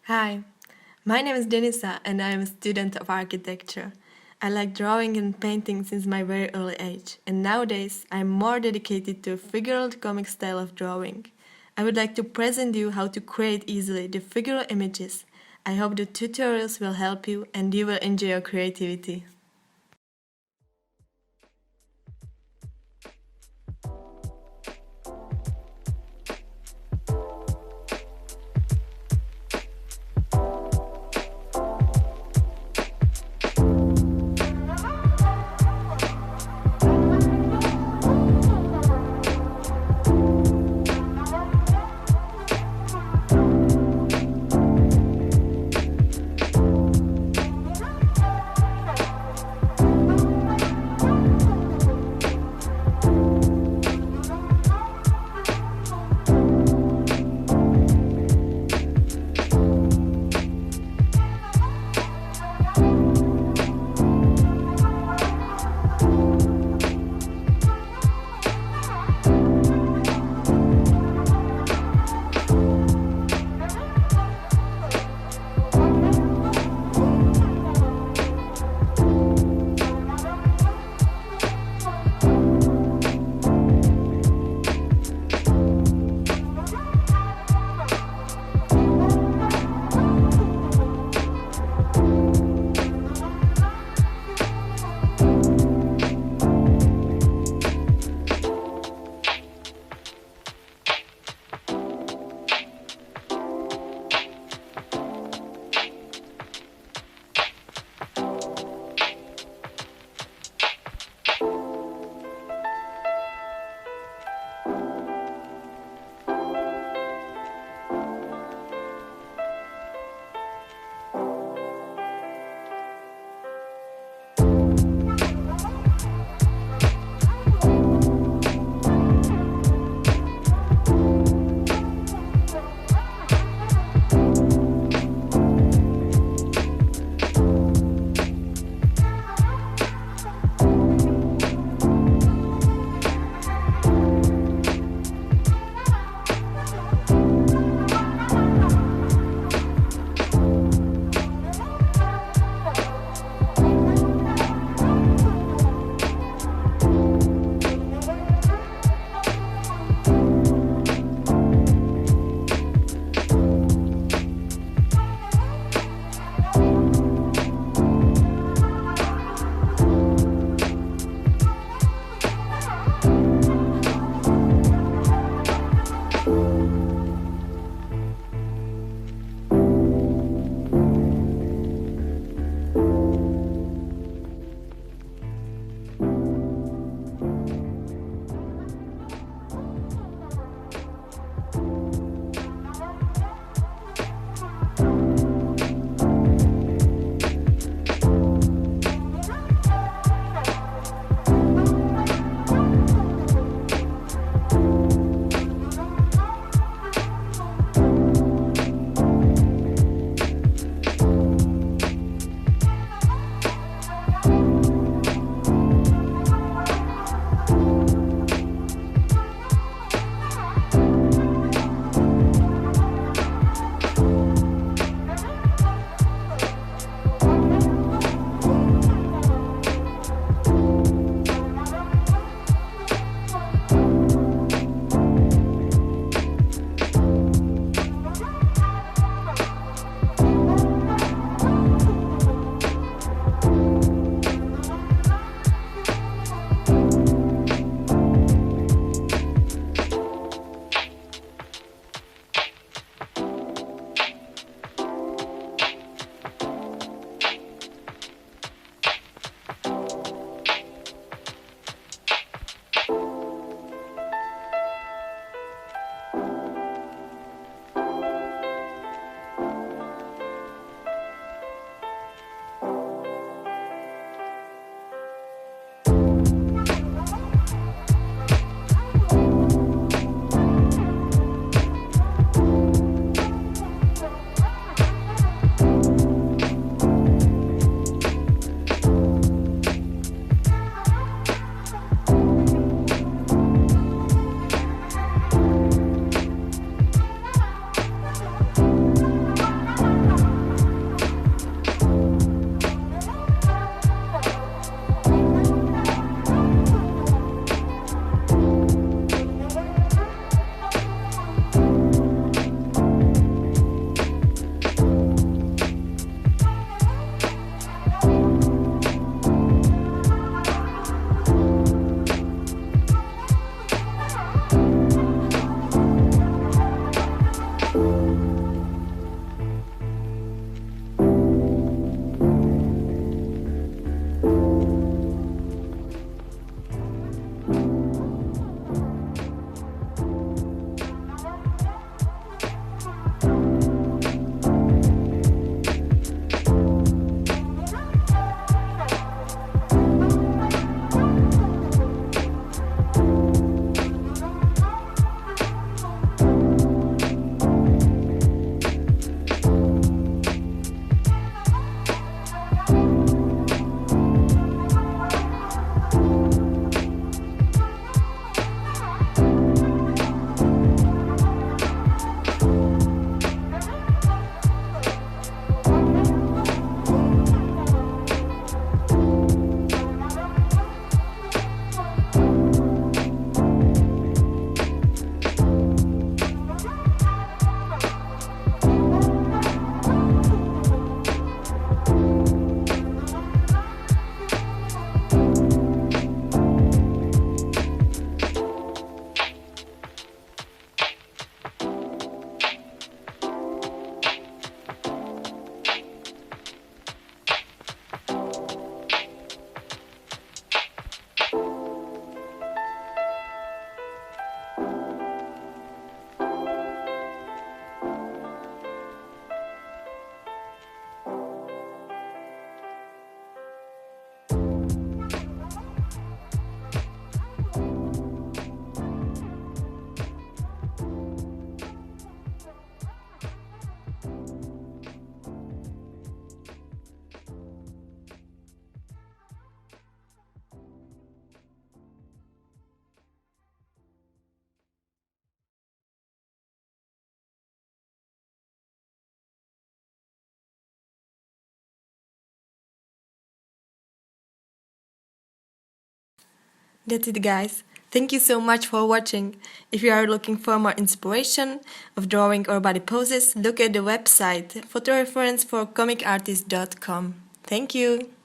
Hi, my name is Denisa and I am a student of architecture. I like drawing and painting since my very early age, and nowadays I am more dedicated to a figural comic style of drawing. I would like to present you how to create easily the figural images. I hope the tutorials will help you and you will enjoy your creativity. That's it, guys. Thank you so much for watching. If you are looking for more inspiration of drawing or body poses, look at the website photoreference for comicartist.com. Thank you.